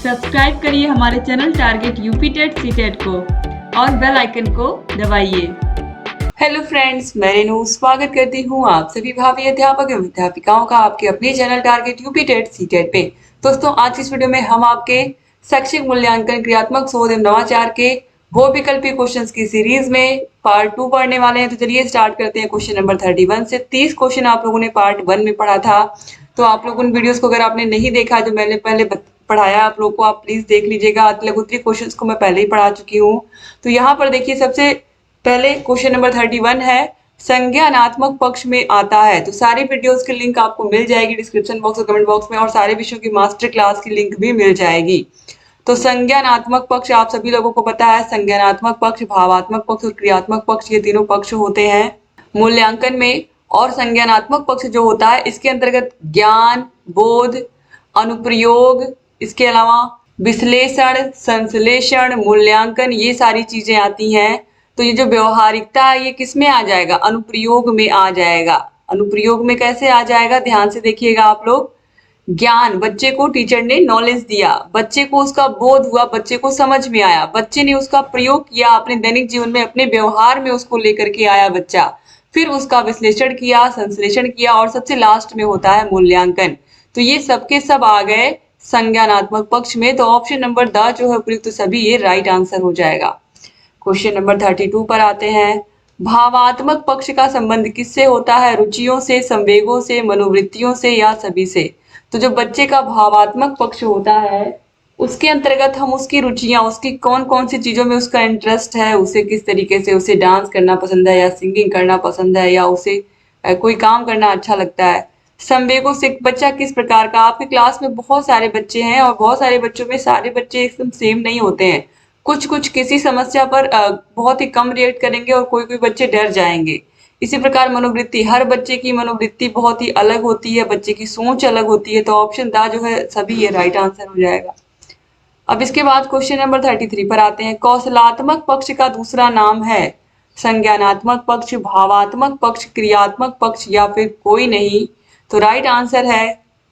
Subscribe करिए हमारे channel target UP TET CTET को और बेल आइकन को दबाइए। हेलो फ्रेंड्स, मैं रेनू स्वागत करती हूँ आप सभी भावी अध्यापक एवं अध्यापिकाओं का आपके अपने channel target UP TET CTET पे। दोस्तों, आज की इस वीडियो में हम आपके शैक्षिक मूल्यांकन क्रियात्मक शोध एवं नवाचार के बहुविकल्पी क्वेश्चंस की सीरीज में पार्ट 2 पढ़ने वाले हैं। तो चलिए स्टार्ट करते हैं। क्वेश्चन नंबर 31 से 30 क्वेश्चन आप लोगों ने पार्ट 1 में पढ़ा था। तो आप लोग उन वीडियोस को अगर आपने नहीं देखा जो मैंने पहले पढ़ाया आप लोग को, आप प्लीज देख लीजिएगा। अतिलघुत्री क्वेश्चंस को मैं पहले ही पढ़ा चुकी हूँ। तो यहाँ पर देखिए, सबसे पहले क्वेश्चन नंबर 31 है, संज्ञानात्मक पक्ष में आता है। तो सारे वीडियोस की लिंक आपको मिल जाएगी डिस्क्रिप्शन बॉक्स और कमेंट बॉक्स में, और सारे विषयों की मास्टर क्लास की लिंक भी मिल जाएगी। तो संज्ञानात्मक पक्ष आप सभी लोगों को पता है। संज्ञानात्मक पक्ष, भावात्मक पक्ष और क्रियात्मक पक्ष, ये तीनों पक्ष होते हैं मूल्यांकन में। और संज्ञानात्मक पक्ष जो होता है, इसके अंतर्गत ज्ञान, बोध, अनुप्रयोग, इसके अलावा विश्लेषण, संश्लेषण, मूल्यांकन, ये सारी चीजें आती हैं। तो ये जो व्यवहारिकता है ये किस में आ जाएगा? अनुप्रयोग में आ जाएगा। अनुप्रयोग में कैसे आ जाएगा? ध्यान से देखिएगा आप लोग। ज्ञान, बच्चे को टीचर ने नॉलेज दिया, बच्चे को उसका बोध हुआ, बच्चे को समझ में आया, बच्चे ने उसका प्रयोग किया अपने दैनिक जीवन में, अपने व्यवहार में उसको लेकर के आया बच्चा, फिर उसका विश्लेषण किया, संश्लेषण किया, और सबसे लास्ट में होता है मूल्यांकन। तो ये सबके सब आ गए संज्ञानात्मक पक्ष में। तो ऑप्शन नंबर द जो है उपयुक्त सभी ये राइट आंसर हो जाएगा। क्वेश्चन नंबर 32 पर आते हैं। भावात्मक पक्ष का संबंध किससे होता है? रुचियों से, संवेगों से, मनोवृत्तियों से या सभी से? तो जो बच्चे का भावात्मक पक्ष होता है उसके अंतर्गत हम उसकी रुचियां, उसकी कौन कौन सी चीजों में उसका इंटरेस्ट है, उसे किस तरीके से, उसे डांस करना पसंद है या सिंगिंग करना पसंद है या उसे कोई काम करना अच्छा लगता है। संवेगों से बच्चा किस प्रकार का, आपके क्लास में बहुत सारे बच्चे हैं और बहुत सारे बच्चों में सारे बच्चे एकदम सेम नहीं होते हैं। कुछ कुछ किसी समस्या पर बहुत ही कम रिएक्ट करेंगे और कोई कोई बच्चे डर जाएंगे। इसी प्रकार मनोवृत्ति, हर बच्चे की मनोवृत्ति बहुत ही अलग होती है, बच्चे की सोच अलग होती है। तो ऑप्शन दा जो है सभी ये राइट आंसर हो जाएगा। अब इसके बाद क्वेश्चन नंबर 33 पर आते हैं। कौशलात्मक पक्ष का दूसरा नाम है? संज्ञानात्मक पक्ष, भावात्मक पक्ष, क्रियात्मक पक्ष या फिर कोई नहीं? तो राइट आंसर है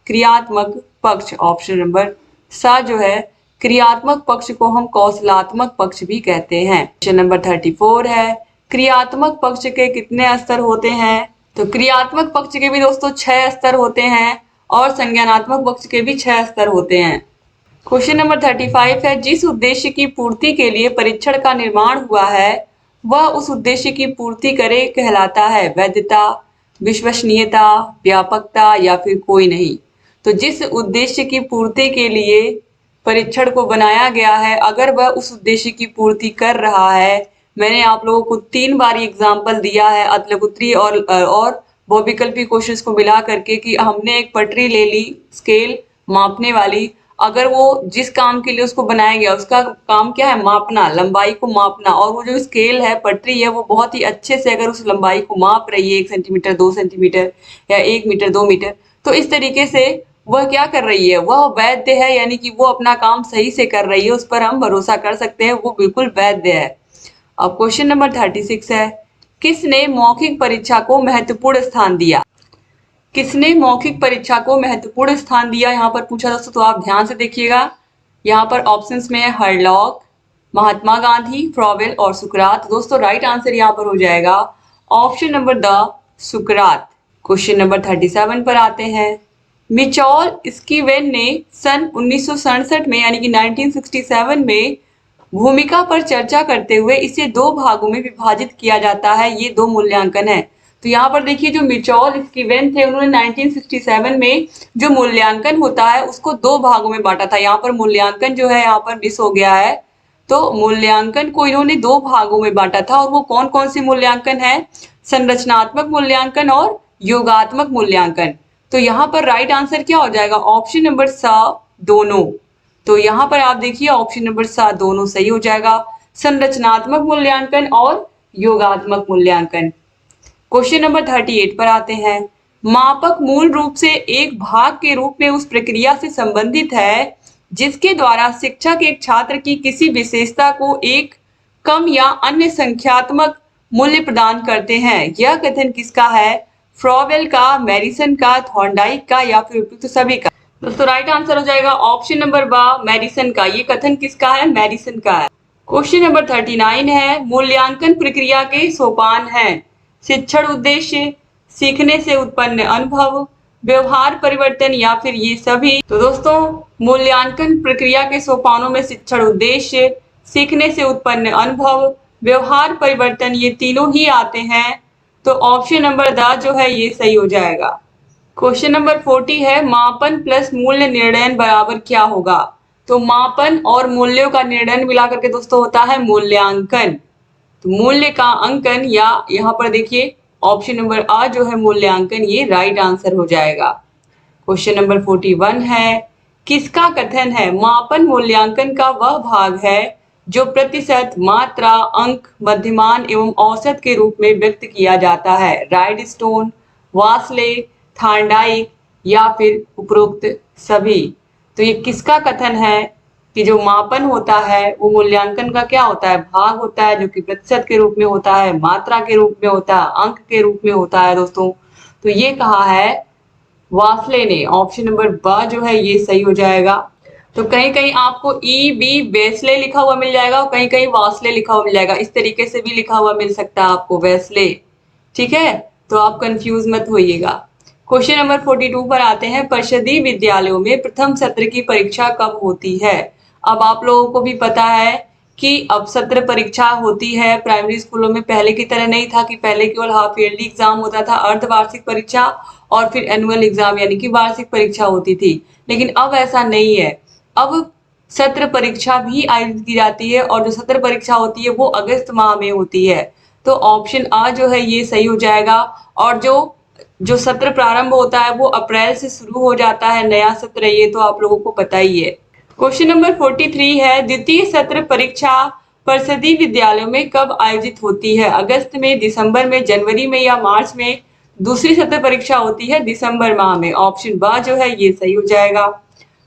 क्रियात्मक पक्ष। ऑप्शन नंबर सा जो है, क्रियात्मक पक्ष को हम कौशलात्मक पक्ष भी कहते हैं। क्वेश्चन नंबर 34 है, क्रियात्मक पक्ष के कितने स्तर होते हैं? तो क्रियात्मक पक्ष के भी दोस्तों 6 स्तर होते हैं और संज्ञानात्मक पक्ष के भी 6 स्तर होते हैं। क्वेश्चन नंबर 35 है, जिस उद्देश्य की पूर्ति के लिए परीक्षण का निर्माण हुआ है वह उस उद्देश्य की पूर्ति करे कहलाता है? वैधता, विश्वसनीयता, व्यापकता या फिर कोई नहीं? तो जिस उद्देश्य की पूर्ति के लिए परीक्षण को बनाया गया है, अगर वह उस उद्देश्य की पूर्ति कर रहा है, मैंने आप लोगों को 3 बार एग्जाम्पल दिया है अतिलघुत्री और बहुविकल्पी क्वेश्चंस को मिला करके, कि हमने एक पटरी ले ली स्केल मापने वाली, अगर वो जिस काम के लिए उसको बनाया गया उसका काम क्या है? मापना, लंबाई को मापना, और वो जो स्केल है, पटरी है, वो बहुत ही अच्छे से अगर उस लंबाई को माप रही है 1 सेंटीमीटर, 2 सेंटीमीटर या 1 मीटर, 2 मीटर, तो इस तरीके से वह क्या कर रही है? वह वैध है, यानी कि वो अपना काम सही से कर रही है, उस पर हम भरोसा कर सकते हैं, वो बिल्कुल वैध है। अब क्वेश्चन नंबर 36 है, किसने मौखिक परीक्षा को महत्वपूर्ण स्थान दिया? किसने मौखिक परीक्षा को महत्वपूर्ण स्थान दिया यहाँ पर पूछा दोस्तों, तो आप ध्यान से देखिएगा। यहाँ पर ऑप्शंस में है हरलॉक, महात्मा गांधी, फ्रॉवेल और सुकरात। दोस्तों राइट आंसर यहाँ पर हो जाएगा option number the, Sukrat. Question number 37 पर आते हैं। मिचॉल स्कीवेन ने सन 1967 में यानी कि 1967 में भूमिका पर चर्चा करते हुए इसे 2 भागों में विभाजित किया जाता है। ये 2 मूल्यांकन है। तो यहाँ पर देखिए, जो मिचॉल स्कीवेन थे उन्होंने 1967 में जो मूल्यांकन होता है उसको 2 भागों में बांटा था। यहाँ पर मूल्यांकन जो है यहाँ पर मिस हो गया है। तो मूल्यांकन को इन्होंने 2 भागों में बांटा था, और वो कौन कौन से मूल्यांकन है? संरचनात्मक मूल्यांकन और योगात्मक मूल्यांकन। तो यहाँ पर राइट आंसर क्या हो जाएगा? ऑप्शन नंबर सा, दोनों। तो यहाँ पर आप देखिए ऑप्शन नंबर 7 दोनों सही हो जाएगा, संरचनात्मक मूल्यांकन और योगात्मक मूल्यांकन। क्वेश्चन नंबर 38 पर आते हैं। मापक मूल रूप से एक भाग के रूप में उस प्रक्रिया से संबंधित है जिसके द्वारा शिक्षक एक छात्र की किसी विशेषता को एक कम या अन्य संख्यात्मक मूल्य प्रदान करते हैं। यह कथन किसका है? फ्रॉवेल का, मैरिसन का, थॉर्नडाइक का या फिर उपयुक्त सभी का? दोस्तों राइट आंसर हो जाएगा ऑप्शन नंबर बा, मेडिसन का। ये कथन किसका है? मेडिसन का है। क्वेश्चन नंबर 39 है, मूल्यांकन प्रक्रिया के सोपान हैं शिक्षण उद्देश्य, सीखने से उत्पन्न अनुभव, व्यवहार परिवर्तन या फिर ये सभी। तो दोस्तों मूल्यांकन प्रक्रिया के सोपानों में शिक्षण उद्देश्य, सीखने से उत्पन्न अनुभव, व्यवहार परिवर्तन ये तीनों ही आते हैं। तो ऑप्शन नंबर द जो है ये सही हो जाएगा। क्वेश्चन नंबर 40 है, मापन प्लस मूल्य निर्णयन बराबर क्या होगा? तो मापन और मूल्यों का निर्णयन मिला करके दोस्तों होता है मूल्यांकन। तो मूल्य का अंकन, या यहाँ पर देखिए ऑप्शन नंबर आ जो है मूल्यांकन, ये राइट आंसर हो जाएगा। क्वेश्चन नंबर 41 है, किसका कथन है मापन मूल्यांकन का वह भाग है जो प्रतिशत, मात्रा, अंक, मध्यमान एवं औसत के रूप में व्यक्त किया जाता है? राइडस्टोन, वासले, थार्नडाइक या फिर उपरोक्त सभी। तो ये किसका कथन है कि जो मापन होता है वो मूल्यांकन का क्या होता है? भाग होता है, जो कि प्रतिशत के रूप में होता है, मात्रा के रूप में होता है, अंक के रूप में होता है दोस्तों। तो ये कहा है वासले ने। ऑप्शन नंबर ब जो है ये सही हो जाएगा। तो कहीं कहीं आपको ई बी वेस्ले लिखा हुआ मिल जाएगा और कहीं कहीं वासले लिखा हुआ मिल जाएगा। इस तरीके से भी लिखा हुआ मिल सकता है आपको वेस्ले, ठीक है? तो आप कंफ्यूज मत होइएगा। क्वेश्चन नंबर 42 पर आते हैं, परिषदीय विद्यालयों में प्रथम सत्र की परीक्षा कब होती है? अब आप लोगों को भी पता है कि अब सत्र परीक्षा होती है। प्राइमरी स्कूलों में पहले की तरह नहीं था कि पहले केवल हाफ ईयरली एग्जाम होता था, अर्धवार्षिक परीक्षा और फिर एनुअल एग्जाम यानी कि वार्षिक परीक्षा होती थी। लेकिन अब ऐसा नहीं है, अब सत्र परीक्षा भी आयोजित की जाती है और जो सत्र परीक्षा होती है वो अगस्त माह में होती है। तो ऑप्शन आ जो है ये सही हो जाएगा। और जो जो सत्र प्रारंभ होता है वो अप्रैल से शुरू हो जाता है, नया सत्र, ये तो आप लोगों को पता ही है। क्वेश्चन नंबर 43 है, द्वितीय सत्र परीक्षा परिषदीय विद्यालयों में कब आयोजित होती है? अगस्त में, दिसंबर में, जनवरी में या मार्च में? दूसरी सत्र परीक्षा होती है दिसंबर माह में। ऑप्शन बा जो है ये सही हो जाएगा।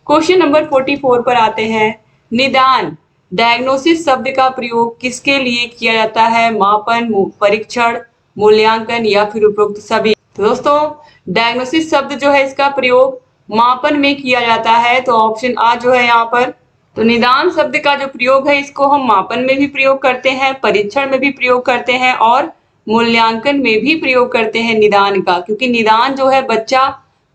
क्वेश्चन नंबर 44 पर आते हैं, निदान डायग्नोसिस शब्द का प्रयोग किसके लिए किया जाता है? मापन, परीक्षण, मूल्यांकन या फिर उपरोक्त सभी। तो दोस्तों डायग्नोसिस शब्द जो है इसका प्रयोग मापन में किया जाता है। तो ऑप्शन आ जो है यहाँ पर। तो निदान शब्द का जो प्रयोग है इसको हम मापन में भी प्रयोग करते हैं, परीक्षण में भी प्रयोग करते हैं और मूल्यांकन में भी प्रयोग करते हैं निदान का। क्योंकि निदान जो है बच्चा,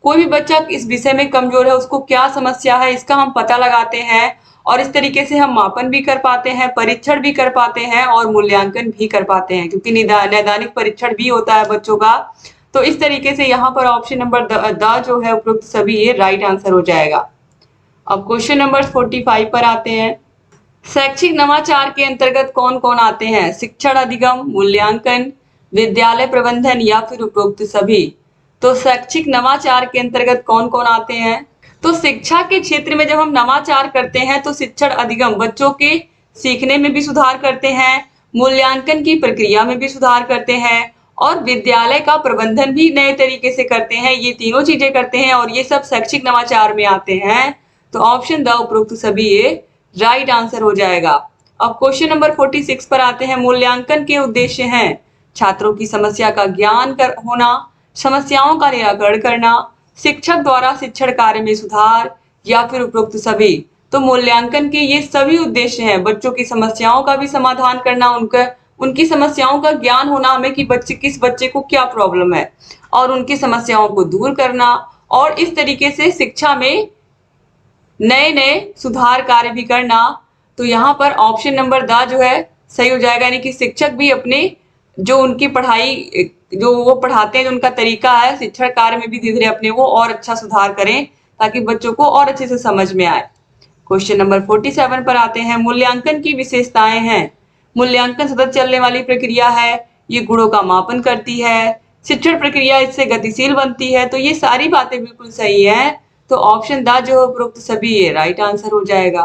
कोई भी बच्चा इस विषय में कमजोर है, उसको क्या समस्या है इसका हम पता लगाते हैं और इस तरीके से हम मापन भी कर पाते हैं, परीक्षण भी कर पाते हैं और मूल्यांकन भी कर पाते हैं। क्योंकि नैदानिक परीक्षण भी होता है बच्चों का। तो इस तरीके से यहाँ पर ऑप्शन नंबर द जो है उपरोक्त सभी ये राइट आंसर हो जाएगा। अब क्वेश्चन नंबर 45 पर आते हैं, शैक्षिक नवाचार के अंतर्गत कौन कौन आते हैं? शिक्षण अधिगम, मूल्यांकन, विद्यालय प्रबंधन या फिर उपरोक्त सभी। तो शैक्षिक नवाचार के अंतर्गत कौन कौन आते हैं? तो शिक्षा के क्षेत्र में जब हम नवाचार करते हैं तो शिक्षण अधिगम बच्चों के सीखने में भी सुधार करते हैं, मूल्यांकन की प्रक्रिया में भी सुधार करते हैं और विद्यालय का प्रबंधन भी नए तरीके से करते हैं। ये तीनों चीजें करते हैं और ये सब शैक्षिक नवाचार में आते हैं। तो ऑप्शन द उपरोक्त सभी ये राइट आंसर हो जाएगा। अब क्वेश्चन नंबर 46 पर आते हैं, मूल्यांकन के उद्देश्य हैं छात्रों की समस्या का ज्ञान होना, समस्याओं का निराकरण करना, शिक्षक द्वारा शिक्षण कार्य में सुधार या फिर उपरोक्त सभी। तो मूल्यांकन के ये सभी उद्देश्य हैं, बच्चों की समस्याओं का भी समाधान करना, उनकी समस्याओं का ज्ञान होना हमें कि किस बच्चे को क्या प्रॉब्लम है और उनकी समस्याओं को दूर करना और इस तरीके से शिक्षा में नए नए सुधार कार्य भी करना। तो यहाँ पर ऑप्शन नंबर द जो है सही हो जाएगा। यानी कि शिक्षक भी अपने जो उनकी पढ़ाई, जो वो पढ़ाते हैं, जो उनका तरीका है शिक्षण कार्य में भी धीरे धीरे अपने वो और अच्छा सुधार करें ताकि बच्चों को और अच्छे से समझ में आए। क्वेश्चन नंबर 47 पर आते हैं, मूल्यांकन की विशेषताएं हैं। मूल्यांकन सतत चलने वाली प्रक्रिया है, ये गुणों का मापन करती है, शिक्षण प्रक्रिया इससे गतिशील बनती है। तो ये सारी बातें बिल्कुल सही है। तो ऑप्शन द जो उपरोक्त सभी ये राइट आंसर हो जाएगा।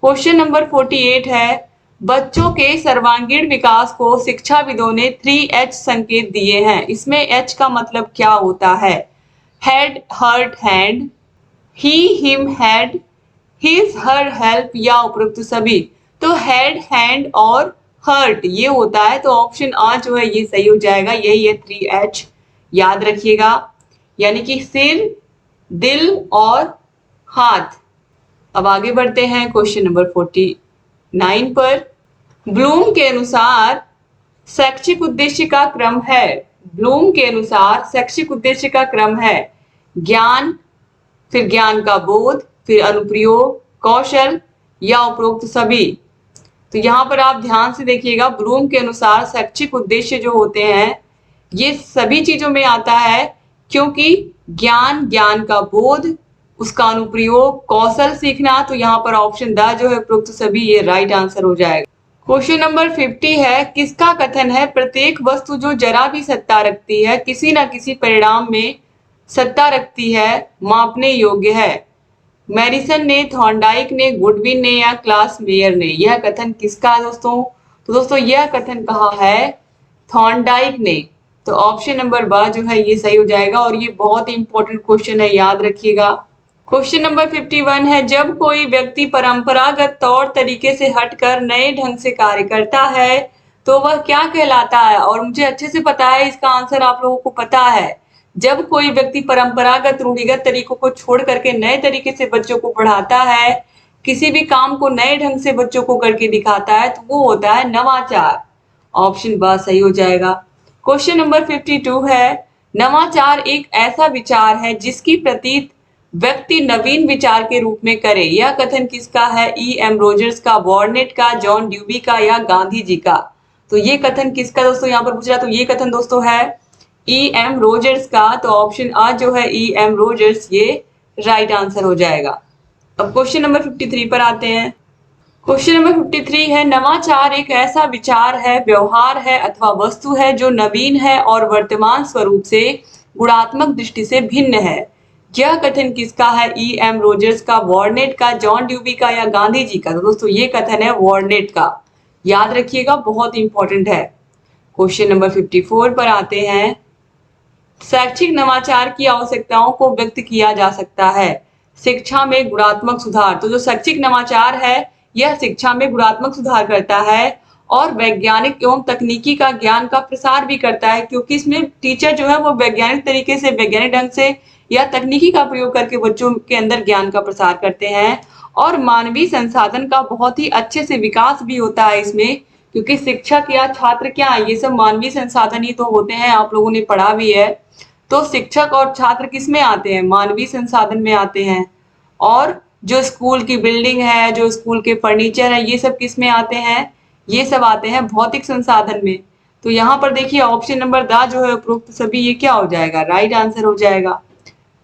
क्वेश्चन नंबर 48 है, बच्चों के सर्वांगीण विकास को शिक्षाविदों ने 3H संकेत दिए हैं। इसमें H का मतलब क्या होता है? Head, hurt, hand, he, him, had, his, her, help या उपरोक्त सभी। तो हेड, हैंड और हर्ट ये होता है। तो ऑप्शन आ जो है ये सही हो जाएगा, यही है 3H, याद रखिएगा। यानी कि सिर, दिल और हाथ। अब आगे बढ़ते हैं क्वेश्चन नंबर 49 पर। ब्लूम के अनुसार शैक्षिक उद्देश्य का क्रम है। ब्लूम के अनुसार शैक्षिक उद्देश्य का क्रम है ज्ञान, फिर ज्ञान का बोध, फिर अनुप्रयोग, कौशल या उपरोक्त सभी। तो यहाँ पर आप ध्यान से देखिएगा, ब्लूम के अनुसार शैक्षिक उद्देश्य जो होते हैं ये सभी चीजों में आता है, क्योंकि ज्ञान, ज्ञान का बोध, उसका अनुप्रयोग, कौशल सीखना। तो यहाँ पर ऑप्शन द जो है उपरोक्त सभी, ये राइट आंसर हो जाएगा। क्वेश्चन नंबर 50 है, किसका कथन है प्रत्येक वस्तु जो जरा भी सत्ता रखती है किसी न किसी परिणाम में सत्ता रखती है मापने योग्य है। मैडिसन ने, थॉर्नडाइक ने, गुडविन ने या क्लास मेयर ने। यह कथन किसका है दोस्तों? तो दोस्तों यह कथन कहा है थॉर्नडाइक ने। तो ऑप्शन नंबर ब जो है ये सही हो जाएगा और ये बहुत ही इंपॉर्टेंट क्वेश्चन है, याद रखिएगा। क्वेश्चन नंबर 51 है, जब कोई व्यक्ति परंपरागत तौर तरीके से हटकर नए ढंग से कार्य करता है तो वह क्या कहलाता है? और मुझे अच्छे से पता है इसका आंसर, आप लोगों को पता है। जब कोई व्यक्ति परंपरागत रूढ़िगत तरीकों को छोड़ करके नए तरीके से बच्चों को पढ़ाता है, किसी भी काम को नए ढंग से बच्चों को करके दिखाता है, तो वो होता है नवाचार। ऑप्शन ब सही हो जाएगा। क्वेश्चन नंबर 52 है, नवाचार एक ऐसा विचार है जिसकी प्रतीत व्यक्ति नवीन विचार के रूप में करे। यह कथन किसका है? E.M. रोजर्स का, वॉर्नेट का, जॉन ड्यूबी का या गांधी जी का। तो ये कथन किसका दोस्तों यहाँ पर पूछ रहा, तो ये कथन दोस्तों है E.M. रोजर्स का। तो ऑप्शन आ जो है E.M. रोजर्स, ये राइट आंसर हो जाएगा। अब क्वेश्चन नंबर 53 पर आते हैं। क्वेश्चन नंबर 53 है, नवाचार एक ऐसा विचार है, व्यवहार है अथवा वस्तु है जो नवीन है और वर्तमान स्वरूप से गुणात्मक दृष्टि से भिन्न है। यह कथन किसका है? E.M. रोजर्स का, वॉर्नेट का, जॉन ड्यूबी का या गांधी जी का। तो दोस्तों ये कथन है वॉर्नेट का, याद रखिएगा, बहुत इंपॉर्टेंट है। क्वेश्चन नंबर 54 पर आते हैं। शैक्षिक नवाचार की आवश्यकताओं को व्यक्त किया जा सकता है शिक्षा में गुणात्मक सुधार। तो जो शैक्षिक नवाचार है यह शिक्षा में गुणात्मक सुधार करता है और वैज्ञानिक एवं तकनीकी का ज्ञान का प्रसार भी करता है, क्योंकि इसमें टीचर जो है वो वैज्ञानिक तरीके से, वैज्ञानिक ढंग से या तकनीकी का प्रयोग करके बच्चों के अंदर ज्ञान का प्रसार करते हैं। और मानवीय संसाधन का बहुत ही अच्छे से विकास भी होता है इसमें, क्योंकि शिक्षक या छात्र क्या, ये सब मानवीय संसाधन ही तो होते हैं, आप लोगों ने पढ़ा भी है। तो शिक्षक और छात्र किस में आते हैं? मानवीय संसाधन में आते हैं। और जो स्कूल की बिल्डिंग है, जो स्कूल के फर्नीचर है, ये सब किस में आते हैं? ये सब आते हैं भौतिक संसाधन में। तो यहाँ पर देखिए ऑप्शन नंबर द जो है उपरोक्त सभी, ये क्या हो जाएगा? राइट आंसर हो जाएगा।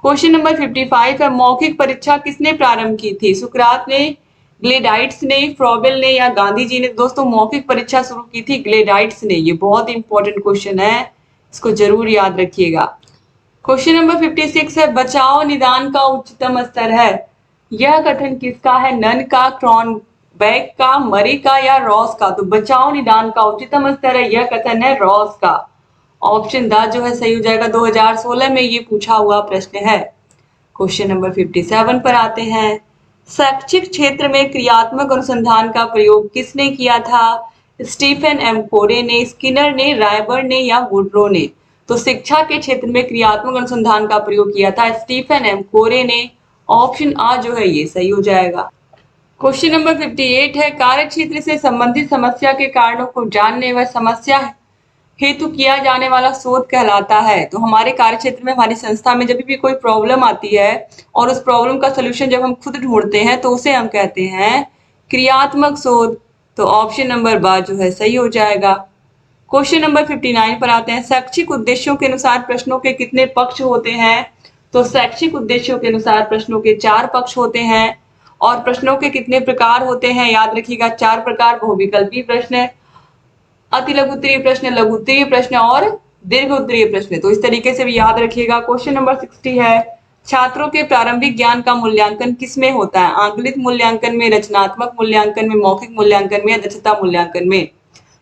क्वेश्चन नंबर 55 है, मौखिक परीक्षा किसने प्रारंभ की थी? सुकरात ने, ग्लेडाइट्स ने, फ्रॉबेल ने या गांधी जी ने? दोस्तों मौखिक परीक्षा शुरू की थी ग्लेडाइट्स ने। ये बहुत इंपॉर्टेंट क्वेश्चन है, इसको जरूर याद रखिएगा। क्वेश्चन नंबर 56 है, बचाव निदान का उच्चतम स्तर है। यह कथन किसका है? नन का, क्रॉनबैक का, मरे का या रॉस का? तो बचाव निदान का उच्चतम स्तर है, यह कथन है रॉस का। ऑप्शन द जो है सही हो जाएगा। 2016 में ये पूछा हुआ प्रश्न है। क्वेश्चन नंबर 57 पर आते हैं। शैक्षिक क्षेत्र में क्रियात्मक अनुसंधान का प्रयोग किसने किया था? स्टीफन एम कोरे ने, स्किनर ने, रायबर्न ने या वुडरो ने? तो शिक्षा के क्षेत्र में क्रियात्मक अनुसंधान का प्रयोग किया था स्टीफन एम कोरे ने। ऑप्शन आ जो है ये सही हो जाएगा। क्वेश्चन नंबर 58 है, कार्य क्षेत्र से संबंधित समस्या के कारणों को जानने व समस्या हेतु किया जाने वाला शोध कहलाता है। तो हमारे कार्य क्षेत्र में, हमारी संस्था में जब भी कोई प्रॉब्लम आती है और उस प्रॉब्लम का सोल्यूशन जब हम खुद ढूंढते हैं तो उसे हम कहते हैं क्रियात्मक शोध। तो ऑप्शन नंबर ब जो है सही हो जाएगा। क्वेश्चन नंबर 59 पर आते हैं। शैक्षिक उद्देश्यों के अनुसार प्रश्नों के कितने पक्ष होते हैं? तो शैक्षिक उद्देश्यों के अनुसार प्रश्नों के 4 पक्ष होते हैं। और प्रश्नों के कितने प्रकार होते हैं? याद रखिएगा 4 प्रकार, बहुविकल्पी प्रश्न, अति लघु उत्तरीय प्रश्न, लघु उत्तरीय प्रश्न और दीर्घ उत्तरीय प्रश्न। तो इस तरीके से भी याद रखिएगा। क्वेश्चन नंबर 60 है, छात्रों के प्रारंभिक ज्ञान का मूल्यांकन किसमें होता है? आंकलित मूल्यांकन में, रचनात्मक मूल्यांकन में, मौखिक मूल्यांकन में या दक्षता मूल्यांकन में?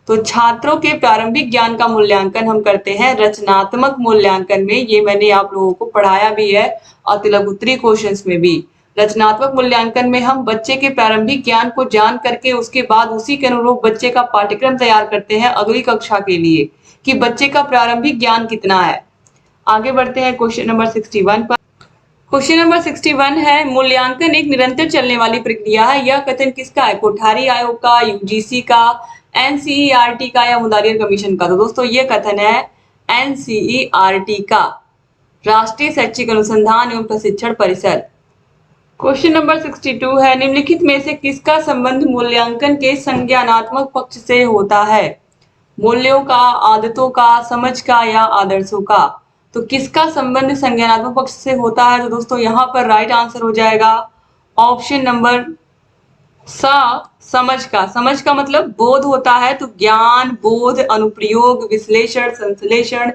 तो छात्रों के प्रारंभिक ज्ञान का मूल्यांकन हम करते हैं रचनात्मक मूल्यांकन में। ये मैंने आप लोगों को पढ़ाया भी है अति लघु उत्तरीय क्वेश्चंस में भी। रचनात्मक मूल्यांकन में हम बच्चे के प्रारंभिक ज्ञान को जान करके उसके बाद उसी के अनुरूप बच्चे का पाठ्यक्रम तैयार करते हैं अगली कक्षा के लिए, कि बच्चे का प्रारंभिक ज्ञान कितना है। आगे बढ़ते हैं क्वेश्चन नंबर 61 पर। क्वेश्चन नंबर 61 है, मूल्यांकन एक निरंतर चलने वाली प्रक्रिया है। यह कथन किसका है? कोठारी आयोग का, यूजीसी का, एनसीईआरटी का या मुदारियर कमीशन का? तो दोस्तों ये कथन है एनसीईआरटी का, राष्ट्रीय शैक्षिक अनुसंधान एवं प्रशिक्षण परिषद। क्वेश्चन नंबर 62 है, निम्नलिखित में से किसका संबंध मूल्यांकन के संज्ञानात्मक पक्ष से होता है? मूल्यों का, आदतों का, समझ का या आदर्शों का? तो किसका संबंध संज्ञानात्मक पक्ष से होता है? तो दोस्तों यहाँ पर राइट आंसर हो जाएगा ऑप्शन नंबर समझ का। समझ का मतलब बोध होता है, तो ज्ञान, बोध, अनुप्रयोग, विश्लेषण, संश्लेषण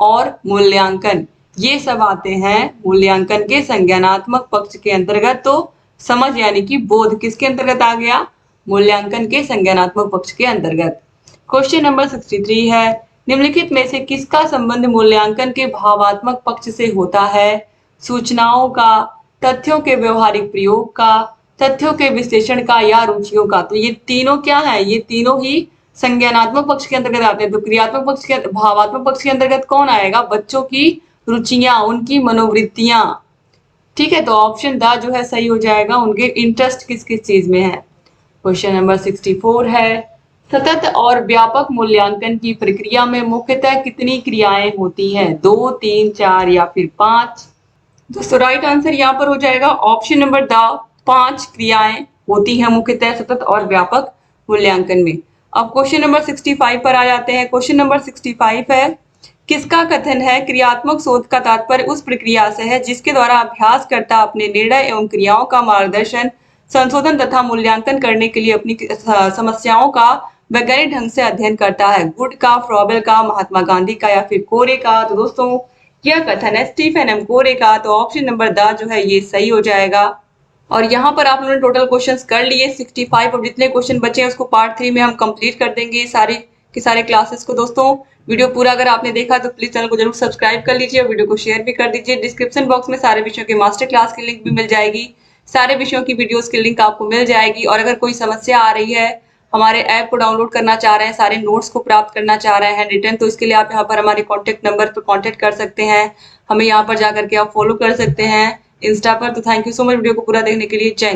और मूल्यांकन, ये सब आते हैं मूल्यांकन के संज्ञानात्मक पक्ष के अंतर्गत। तो समझ यानी कि बोध किसके अंतर्गत आ गया? मूल्यांकन के संज्ञानात्मक पक्ष के अंतर्गत। क्वेश्चन नंबर 63 है, निम्नलिखित में से किसका संबंध मूल्यांकन के भावात्मक पक्ष से होता है? सूचनाओं का, तथ्यों के व्यवहारिक प्रयोग का, तथ्यों के विश्लेषण का या रुचियों का? तो ये तीनों क्या है? ये तीनों ही संज्ञानात्मक पक्ष के अंतर्गत आते हैं। तो क्रियात्मक पक्ष के, भावात्मक पक्ष के अंतर्गत कौन आएगा? बच्चों की रुचियां, उनकी मनोवृत्तियां। ठीक है, तो ऑप्शन द जो है सही हो जाएगा, उनके इंटरेस्ट किस किस चीज में है। क्वेश्चन नंबर 64 है, सतत और व्यापक मूल्यांकन की प्रक्रिया में मुख्यतः कितनी क्रियाएं होती हैं? 2, 3, 4 या फिर 5? दोस्तों राइट आंसर यहाँ पर हो जाएगा ऑप्शन नंबर द, 5 क्रियाएं होती हैं मुख्यतः सतत और व्यापक मूल्यांकन में। अब क्वेश्चन नंबर 65 पर आ जाते हैं। क्वेश्चन नंबर 65 है, किसका कथन है क्रियात्मक शोध का तात्पर्य उस प्रक्रिया से है जिसके द्वारा अभ्यासकर्ता अपने निर्णय एवं क्रियाओं का मार्गदर्शन, संशोधन तथा मूल्यांकन करने के लिए अपनी समस्याओं का वैज्ञानिक ढंग से अध्ययन करता है? गुड का, फ्रॉबेल का, महात्मा गांधी का या फिर कोरे का? तो दोस्तों यह कथन है स्टीफन एम कोरे का। तो ऑप्शन नंबर द जो है ये सही हो जाएगा। और यहाँ पर आप लोगों ने टोटल क्वेश्चंस कर लिए 65, और जितने क्वेश्चन बचे हैं उसको पार्ट 3 में हम कंप्लीट कर देंगे सारे के सारे क्लासेस को। दोस्तों वीडियो पूरा अगर आपने देखा तो प्लीज चैनल को जरूर सब्सक्राइब कर लीजिए और वीडियो को शेयर भी कर दीजिए। डिस्क्रिप्शन बॉक्स में सारे विषयों के मास्टर क्लास की लिंक भी मिल जाएगी, सारे विषयों की वीडियोस की लिंक आपको मिल जाएगी। और अगर कोई समस्या आ रही है, हमारे ऐप को डाउनलोड करना चाह रहे हैं, सारे नोट्स को प्राप्त करना चाह रहे हैं रिटर्न, तो इसके लिए आप यहाँ पर हमारे कॉन्टेक्ट नंबर पर कॉन्टेक्ट कर सकते हैं। हमें यहाँ पर जाकर के आप फॉलो कर सकते हैं इंस्टा पर। तो thank you so much video को पूरा देखने के लिए। जय